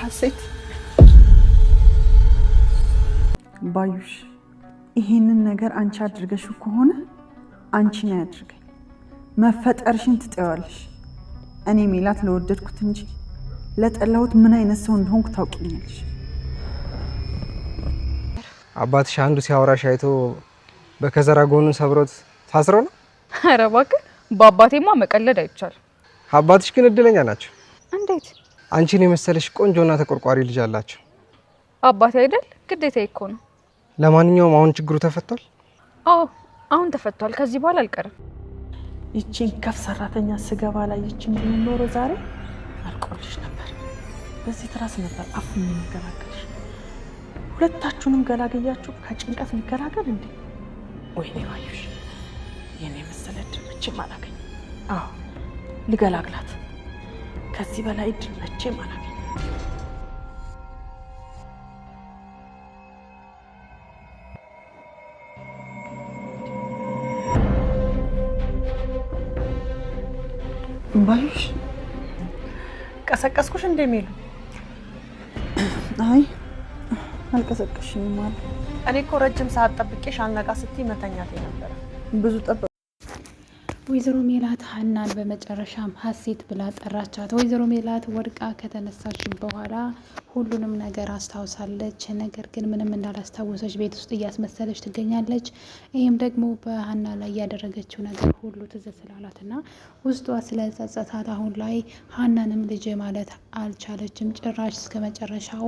ሀሴት ባዩሽ ይሄንን ነገር አንቺ አድርገሽው ከሆነ አንቺ ነው ያድርገኝ መፈጠርሽን ትጠያለሽ እኔ ሜላት ለወደድኩት እንጂ ለጠላሁት ምን አይነት ሰው እንደሆንኩ ታውቂኛለሽ አባትሽ አንዱ ሲያወራሽ አይቶ በከዘራ ጎኑን ሰብሮት ታስረው ነው ኧረ እባክህ በአባቴማ መቀለድ አይቻልም አባትሽ ግን እድለኛ ናቸው እንዴት አንቺን የመሰለሽ ቆንጆና ተቆርቋሪ ልጅ አላቸው አባቴ አይደል ግዴታዬ እኮ ነው ለማንኛውም አሁን ችግሩ ተፈቷል አዎ አሁን ተፈቷል ከዚህ በኋላ አልቀርም ይቺን ከፍ ሰራተኛ ስገባ ላይ ይቺን ቢኖር ዛሬ አልቆልሽ ነበር በዚህ ትራስ ነበር አፍኝ እንገላገልሽ ሁለታችሁንም ገላግያችሁ ከጭንቀት እንገላገል እንዴ ወይኔ ባዩሽ የኔ መሰለድ መቼም አላገኝ አዎ ልገላግላት ከዚህ በላይ እድል መቼም አላገኝ ባዩሽ ቀሰቀስኩሽ እንደሚሉ አይ አልቀሰቀሽኝም ማለት እኔ እኮ ረጅም ሰዓት ጠብቄሽ አልነቃ ስትይ መተኛት ነበር ብዙ ጠበቅ ወይዘሮ ሜላት ሀናን በመጨረሻም ሀሴት ብላ ጠራቻት ወይዘሮ ሜላት ወድቃ ከተነሳች በኋላ ሁሉንም ነገር አስታውሳለች ነገር ግን ምንም እንዳላስታወሰች ቤት ውስጥ እያስመሰለች ትገኛለች ይሄም ደግሞ በሀና ላይ ያደረገችው ነገር ሁሉ ትዝ ስላላትና ውስጧ ስለጸጸታት አሁን ላይ ሀናንም ልጅ ማለት አልቻለችም ጭራሽ እስከ መጨረሻው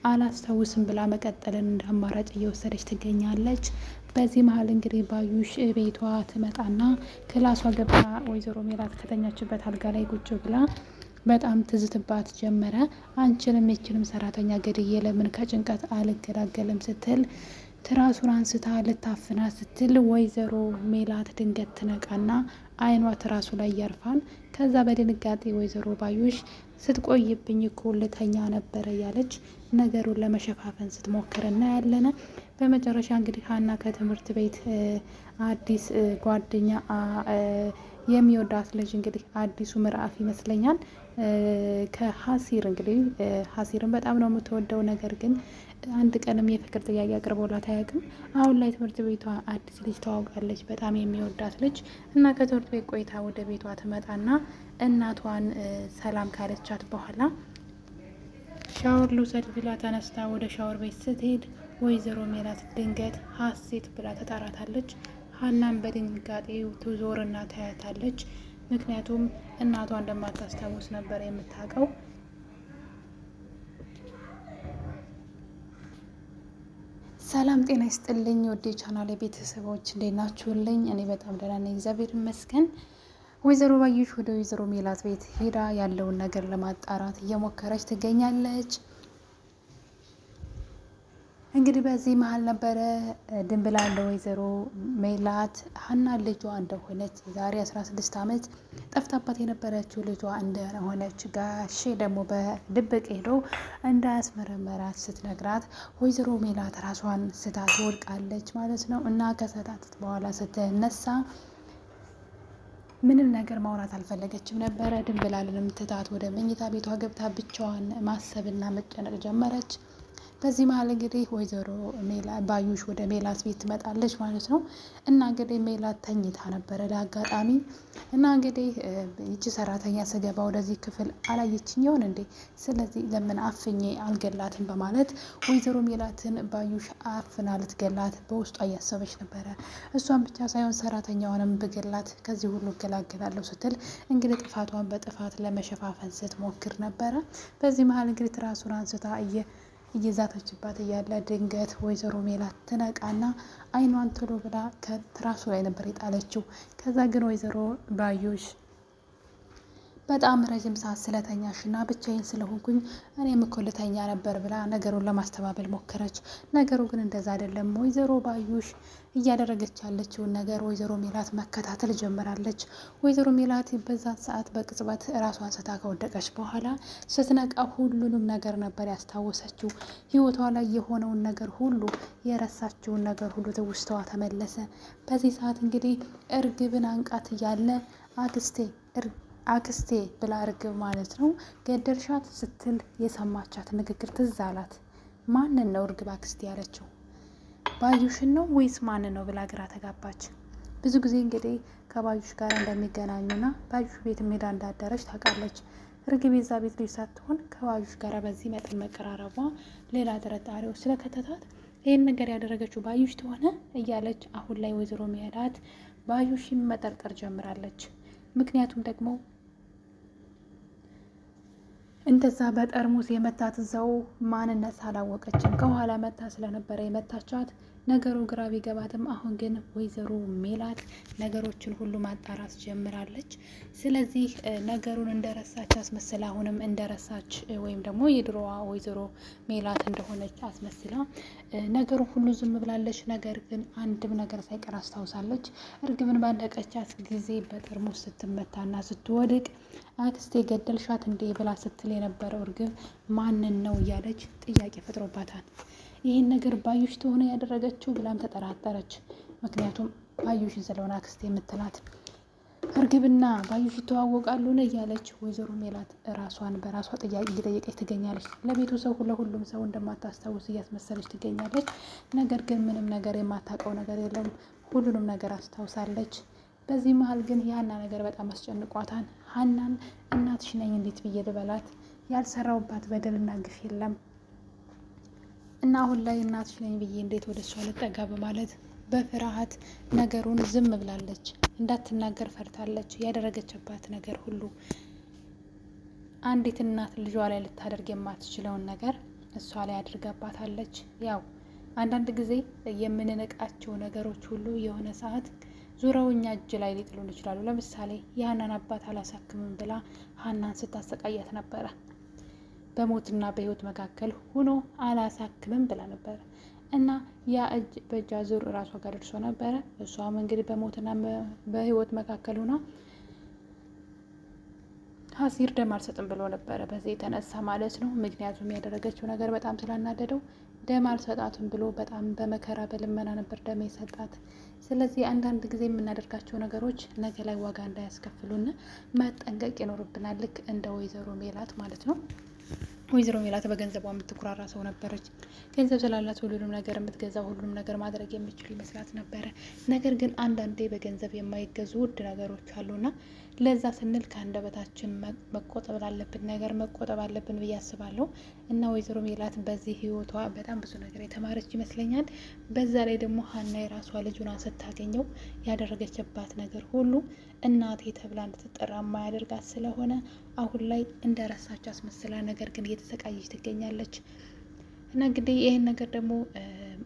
አላስታውስም ብላ መቀጠልን እንደ አማራጭ እየወሰደች ትገኛለች በዚህ መሀል እንግዲህ ባዩሽ ቤቷ ትመጣና ክላሷ ገብታ ወይዘሮ ሜላት ከተኛችበት አልጋ ላይ ቁጭ ብላ በጣም ትዝትባት ጀመረ አንቺንም የችንም ሰራተኛ ገድዬ ለምን ከጭንቀት አልገላገልም ስትል ትራሱን አንስታ ልታፍና ስትል ወይዘሮ ሜላት ድንገት ትነቃና አይኗ ትራሱ ላይ ያርፋን ከዛ በድንጋጤ ወይዘሮ ባዩሽ ስትቆይብኝ እኮ ልተኛ ነበር ያለች ነገሩን ለመሸፋፈን ስትሞክር እናያለን በመጨረሻ እንግዲህ ሀና ከትምህርት ቤት አዲስ ጓደኛ የሚወዳት ልጅ እንግዲህ አዲሱ ምዕራፍ ይመስለኛል ከሀሲር እንግዲህ ሀሲርን በጣም ነው የምትወደው ነገር ግን አንድ ቀንም የፍቅር ጥያቄ አቅርቦላት አያውቅም አሁን ላይ ትምህርት ቤቷ አዲስ ልጅ ተዋውቃለች በጣም የሚወዳት ልጅ እና ከትምህርት ቤት ቆይታ ወደ ቤቷ ትመጣና እናቷን ሰላም ካለቻት በኋላ ሻወር ልውሰድ ብላ ተነስታ ወደ ሻወር ቤት ስትሄድ ወይዘሮ ሜላት ድንገት ሀሴት ብላ ተጣራታለች ሀናን በድንጋጤ ትዞርና ታያታለች ምክንያቱም እናቷ እንደማታስታውስ ነበር የምታውቀው ሰላም ጤና ይስጥልኝ ወደ ቻናሌ ቤተሰቦች እንዴት ናችሁልኝ እኔ በጣም ደህና ነኝ እግዚአብሔር ይመስገን ወይዘሮ ባዩሽ ወደ ወይዘሮ ሜላት ቤት ሄዳ ያለውን ነገር ለማጣራት እየሞከረች ትገኛለች እንግዲህ በዚህ መሀል ነበረ ድንብላል ወይዘሮ ሜላት ሀና ልጇ እንደሆነች ዛሬ 16 አመት ጠፍታባት የነበረችው ልጇ እንደሆነች ጋሼ ደግሞ በድብቅ ሄዶ እንዳያስመረመራት ስትነግራት ወይዘሮ ሜላት ራሷን ስታ ትወድቃለች ማለት ነው እና ከሰዓታት በኋላ ስትነሳ ምንም ነገር ማውራት አልፈለገችም ነበረ ድንብላልንም ትታት ወደ መኝታ ቤቷ ገብታ ብቻዋን ማሰብና መጨነቅ ጀመረች በዚህ መሀል እንግዲህ ወይዘሮ ባዩሽ ወደ ሜላት ቤት ትመጣለች ማለት ነው እና እንግዲህ ሜላት ተኝታ ነበረ ለአጋጣሚ እና እንግዲህ ይቺ ሰራተኛ ስገባ ወደዚህ ክፍል አላየችኝ ይሆን እንዴ ስለዚህ ለምን አፍኜ አልገላትም በማለት ወይዘሮ ሜላትን ባዩሽ አፍና ልትገላት በውስጧ እያሰበች ነበረ እሷን ብቻ ሳይሆን ሰራተኛዋንም ብገላት ከዚህ ሁሉ እገላገላለሁ ስትል እንግዲህ ጥፋቷን በጥፋት ለመሸፋፈን ስትሞክር ነበረ በዚህ መሀል እንግዲህ ትራሱን አንስታ እየዛተችባት እያለ ድንገት ወይዘሮ ሜላት ትነቃና አይኗን ቶሎ ብላ ከትራሱ ላይ ነበር የጣለችው ከዛ ግን ወይዘሮ ባዩሽ በጣም ረጅም ሰዓት ስለተኛሽና ብቻዬን ስለሆንኩኝ እኔም እኮ ልተኛ ነበር ብላ ነገሩን ለማስተባበል ሞከረች ነገሩ ግን እንደዛ አይደለም ወይዘሮ ባዩሽ እያደረገች ያለችውን ነገር ወይዘሮ ሜላት መከታተል ጀምራለች ወይዘሮ ሜላት በዛ ሰዓት በቅጽበት ራሷን ስታ ከወደቀች በኋላ ስትነቃ ሁሉንም ነገር ነበር ያስታወሰችው ህይወቷ ላይ የሆነውን ነገር ሁሉ የረሳችውን ነገር ሁሉ ትውስተዋ ተመለሰ በዚህ ሰዓት እንግዲህ እርግብን አንቃት እያለ አክስቴ ብላ እርግብ ማለት ነው ገደልሻት ስትል የሰማቻት ንግግር ትዝ አላት። ማንን ነው እርግብ አክስቴ ያለችው? ባዩሽን ነው ወይስ ማንን ነው ብላ ግራ ተጋባች። ብዙ ጊዜ እንግዲህ ከባዩሽ ጋር እንደሚገናኙና ባዩሽ ቤት ሜዳ እንዳደረች ታውቃለች። እርግብ የዛ ቤት ልጅ ሳትሆን ከባዩሽ ጋር በዚህ መጠን መቀራረቧ ሌላ ጥርጣሬው ስለከተታት ይህን ነገር ያደረገችው ባዩሽ ትሆነ እያለች አሁን ላይ ወይዘሮ ሜላት ባዩሽን መጠርጠር ጀምራለች። ምክንያቱም ደግሞ እንደዛ በጠርሙስ የመታት እዛው ማንነት አላወቀችም። ከኋላ መታ ስለነበረ የመታቻት ነገሩ ግራ ቢገባትም አሁን ግን ወይዘሮ ሜላት ነገሮችን ሁሉ ማጣራት ጀምራለች። ስለዚህ ነገሩን እንደረሳች አስመስላ አሁንም እንደረሳች ወይም ደግሞ የድሮዋ ወይዘሮ ሜላት እንደሆነች አስመስላ ነገሩን ሁሉ ዝም ብላለች። ነገር ግን አንድም ነገር ሳይቀር አስታውሳለች። እርግብን ባለቀቻት ጊዜ በጠርሙስ ስትመታና ስትወድቅ አክስቴ ገደልሻት እንዴ ብላ ስትል የነበረው እርግብ ማንን ነው እያለች ጥያቄ ፈጥሮባታል። ይህን ነገር ባዩሽ ተሆነ ያደረገችው ብላም ተጠራጠረች። ምክንያቱም ባዩሽን ስለሆነ አክስቴ የምትላት እርግብና ባዩሽ ይተዋወቃሉን እያለች ወይዘሮ ሜላት ራሷን በራሷ ጥያቄ እየጠየቀች ትገኛለች። ለቤቱ ሰው ለሁሉም ሰው እንደማታስታውስ እያስመሰለች ትገኛለች። ነገር ግን ምንም ነገር የማታውቀው ነገር የለም። ሁሉንም ነገር አስታውሳለች። በዚህ መሀል ግን የሀና ነገር በጣም አስጨንቋታል። ሀናን እናትሽ ነኝ እንዴት ብዬ ልበላት? ያልሰራውባት በደልና ግፍ የለም እና አሁን ላይ እናትሽ ነኝ ብዬ እንዴት ወደ እሷ ልጠጋ በማለት በፍርሃት ነገሩን ዝም ብላለች። እንዳትናገር ፈርታለች። ያደረገችባት ነገር ሁሉ አንዲት እናት ልጇ ላይ ልታደርግ የማትችለውን ነገር እሷ ላይ አድርጋባታለች። ያው አንዳንድ ጊዜ የምንንቃቸው ነገሮች ሁሉ የሆነ ሰዓት ዙረው እኛ እጅ ላይ ሊጥሉን ይችላሉ። ለምሳሌ የሀናን አባት አላሳክምም ብላ ሀናን ስታሰቃያት ነበረ። በሞትና በህይወት መካከል ሆኖ አላሳክምም ብላ ነበረ እና ያ እጅ በእጅ አዙር እራሷ ጋር ደርሶ ነበረ። እሷም እንግዲህ በሞትና በህይወት መካከል ሆና ሀሲር ደም አልሰጥም ብሎ ነበረ። በዚህ የተነሳ ማለት ነው። ምክንያቱም ያደረገችው ነገር በጣም ስላናደደው ደም አልሰጣትም ብሎ በጣም በመከራ በልመና ነበር ደም የሰጣት። ስለዚህ አንዳንድ ጊዜ የምናደርጋቸው ነገሮች ነገ ላይ ዋጋ እንዳያስከፍሉን መጠንቀቅ ይኖርብናል። ልክ እንደ ወይዘሮ ሜላት ማለት ነው። ወይዘሮ ሜላት በገንዘቧ የምትኩራራ ሰው ነበረች። ገንዘብ ስላላት ሁሉንም ነገር የምትገዛው ሁሉንም ነገር ማድረግ የሚችሉ ይመስላት ነበረ። ነገር ግን አንዳንዴ በገንዘብ የማይገዙ ውድ ነገሮች አሉና ለዛ ስንል ከአንደበታችን መቆጠብ ላለብን ነገር መቆጠብ አለብን ብዬ አስባለሁ። እና ወይዘሮ ሜላት በዚህ ህይወቷ በጣም ብዙ ነገር የተማረች ይመስለኛል። በዛ ላይ ደግሞ ሀና የራሷ ልጁን ስታገኘው ያደረገችባት ነገር ሁሉ እናቴ ተብላ እንድትጠራ የማያደርጋት ስለሆነ አሁን ላይ እንደረሳች አስመስላ ነገር ግን እየተሰቃየች ትገኛለች። እና እንግዲህ ይህን ነገር ደግሞ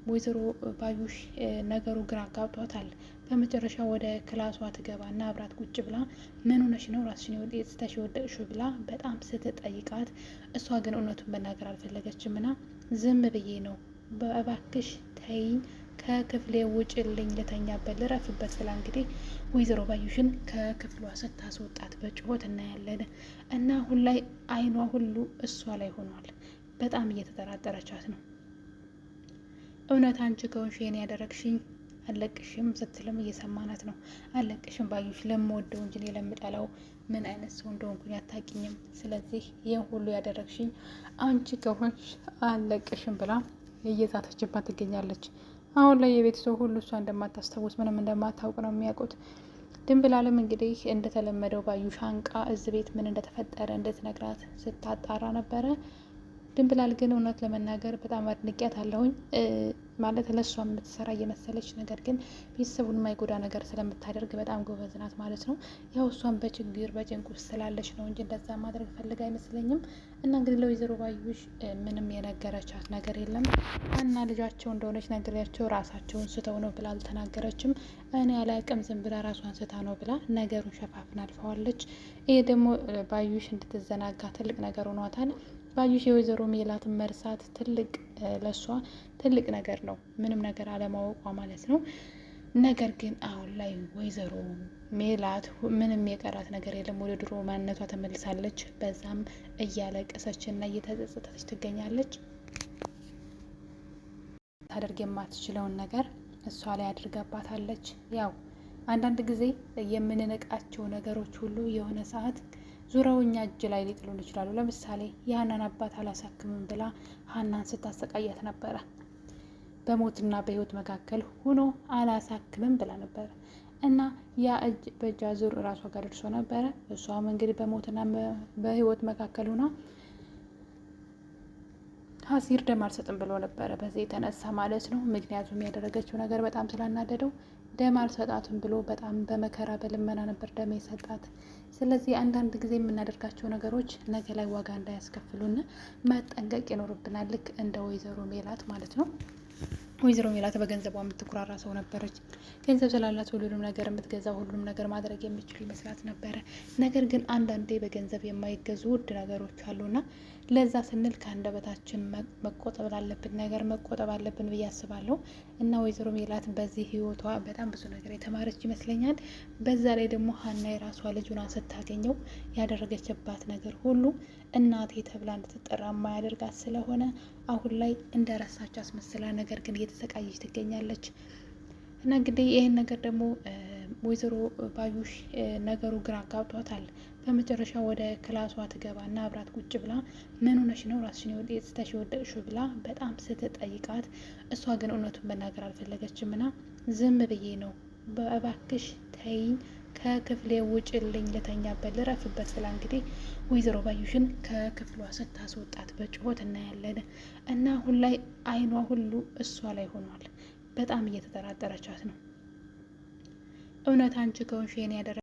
ወይዘሮ ባዩሽ ነገሩ ግራ አጋብቷታል። በመጨረሻ ወደ ክላሷ ትገባና አብራት ቁጭ ብላ ምን ሆነሽ ነው ራስሽን ስተሽ የወደቅሽው ብላ በጣም ስትጠይቃት እሷ ግን እውነቱን መናገር አልፈለገችም። እና ዝም ብዬ ነው በእባክሽ ተይኝ ከክፍሌ ውጭልኝ ልተኛበት ልረፍበት ብላ እንግዲህ ወይዘሮ ባዩሽን ከክፍሏ ስታስወጣት በጩኸት እናያለን። እና አሁን ላይ አይኗ ሁሉ እሷ ላይ ሆኗል። በጣም እየተጠራጠረቻት ነው። እውነት አንቺ ከሆንሽ የኔ ያደረግሽኝ አለቅሽም ስትልም እየሰማናት ነው። አለቅሽም ባዩሽ ለምወደው እንጂ ለምጠላው ምን አይነት ሰው እንደሆንኩኝ አታውቂኝም። ስለዚህ ይህን ሁሉ ያደረግሽኝ አንቺ ከሆንሽ አለቅሽም ብላ እየዛተችባት ትገኛለች። አሁን ላይ የቤተሰብ ሁሉ እሷ እንደማታስታውስ ምንም እንደማታውቅ ነው የሚያውቁት። ድንብላልም እንግዲህ እንደተለመደው ባዩሽ አንቃ እዚ ቤት ምን እንደተፈጠረ እንድትነግራት ስታጣራ ነበረ። ድንብላል ግን እውነት ለመናገር በጣም አድንቂያት አለሁኝ። ማለት ለእሷ የምትሰራ እየመሰለች ነገር ግን ቤተሰቡን የማይጎዳ ነገር ስለምታደርግ በጣም ጎበዝ ናት ማለት ነው። ያው እሷን በችግር በጭንቅ ውስጥ ስላለች ነው እንጂ እንደዛ ማድረግ ፈልግ አይመስለኝም። እና እንግዲህ ለወይዘሮ ባዩሽ ምንም የነገረቻት ነገር የለም። እና ልጃቸው እንደሆነች ነግሬያቸው ራሳቸውን ስተው ነው ብላ አልተናገረችም። እኔ ያላቅም ዝም ብላ ራሷን ስታ ነው ብላ ነገሩን ሸፋፍና አልፈዋለች። ይሄ ደግሞ ባዩሽ እንድትዘናጋ ትልቅ ነገር ሆኗታል። ባዩሽ የወይዘሮ ሜላትን መርሳት ትልቅ ለሷ ትልቅ ነገር ነው፣ ምንም ነገር አለማወቋ ማለት ነው። ነገር ግን አሁን ላይ ወይዘሮ ሜላት ምንም የቀራት ነገር የለም፣ ወደ ድሮ ማንነቷ ተመልሳለች። በዛም እያለቀሰች እና እየተጸጸተች ትገኛለች። ታደርግ የማትችለውን ነገር እሷ ላይ አድርጋባታለች። ያው አንዳንድ ጊዜ የምንንቃቸው ነገሮች ሁሉ የሆነ ሰዓት ዙረው እኛ እጅ ላይ ሊጥሉን ይችላሉ። ለምሳሌ የሀናን አባት አላሳክምም ብላ ሀናን ስታሰቃያት ነበረ። በሞትና በህይወት መካከል ሆኖ አላሳክምም ብላ ነበረ እና ያ እጅ በእጅ አዙር እራሷ ጋር ደርሶ ነበረ። እሷም እንግዲህ በሞትና በህይወት መካከል ሆና ሀሲር ደም አልሰጥም ብሎ ነበረ። በዚህ የተነሳ ማለት ነው። ምክንያቱም ያደረገችው ነገር በጣም ስላናደደው ደም አልሰጣትም ብሎ በጣም በመከራ በልመና ነበር ደም የሰጣት። ስለዚህ አንዳንድ ጊዜ የምናደርጋቸው ነገሮች ነገ ላይ ዋጋ እንዳያስከፍሉን መጠንቀቅ ይኖርብናል። ልክ እንደ ወይዘሮ ሜላት ማለት ነው። ወይዘሮ ሜላት በገንዘቧ የምትኩራራ ሰው ነበረች። ገንዘብ ስላላት ሁሉንም ነገር የምትገዛ ሁሉንም ነገር ማድረግ የሚችሉ ይመስላት ነበረ። ነገር ግን አንዳንዴ በገንዘብ የማይገዙ ውድ ነገሮች አሉና ለዛ ስንል ከአንደበታችን መቆጠብ ላለብን ነገር መቆጠብ አለብን ብዬ አስባለሁ። እና ወይዘሮ ሜላት በዚህ ህይወቷ በጣም ብዙ ነገር የተማረች ይመስለኛል። በዛ ላይ ደግሞ ሀና የራሷ ልጁን ስታገኘው ያደረገችባት ነገር ሁሉ እናቴ ተብላ እንድትጠራ የማያደርጋት ስለሆነ አሁን ላይ እንደረሳች አስመስላ ነገር ግን እየተሰቃየች ትገኛለች። እና እንግዲህ ይህን ነገር ደግሞ ወይዘሮ ባዩሽ ነገሩ ግራ አጋብቷታል። በመጨረሻ ወደ ክላሷ ትገባና አብራት ቁጭ ብላ ምን ሆነሽ ነው ራስሽን ስተሽ የወደቅሽው ብላ በጣም ስትጠይቃት እሷ ግን እውነቱን መናገር አልፈለገችም። ና ዝም ብዬ ነው በእባክሽ ተይኝ ከክፍሌ ውጭልኝ ልተኛበት ልረፍበት ብላ እንግዲህ ወይዘሮ ባዩሽን ከክፍሏ ስታስወጣት በጩኸት እናያለን። እና አሁን ላይ አይኗ ሁሉ እሷ ላይ ሆኗል። በጣም እየተጠራጠረቻት ነው። እውነት አንቺ ከሆንሽ የኔ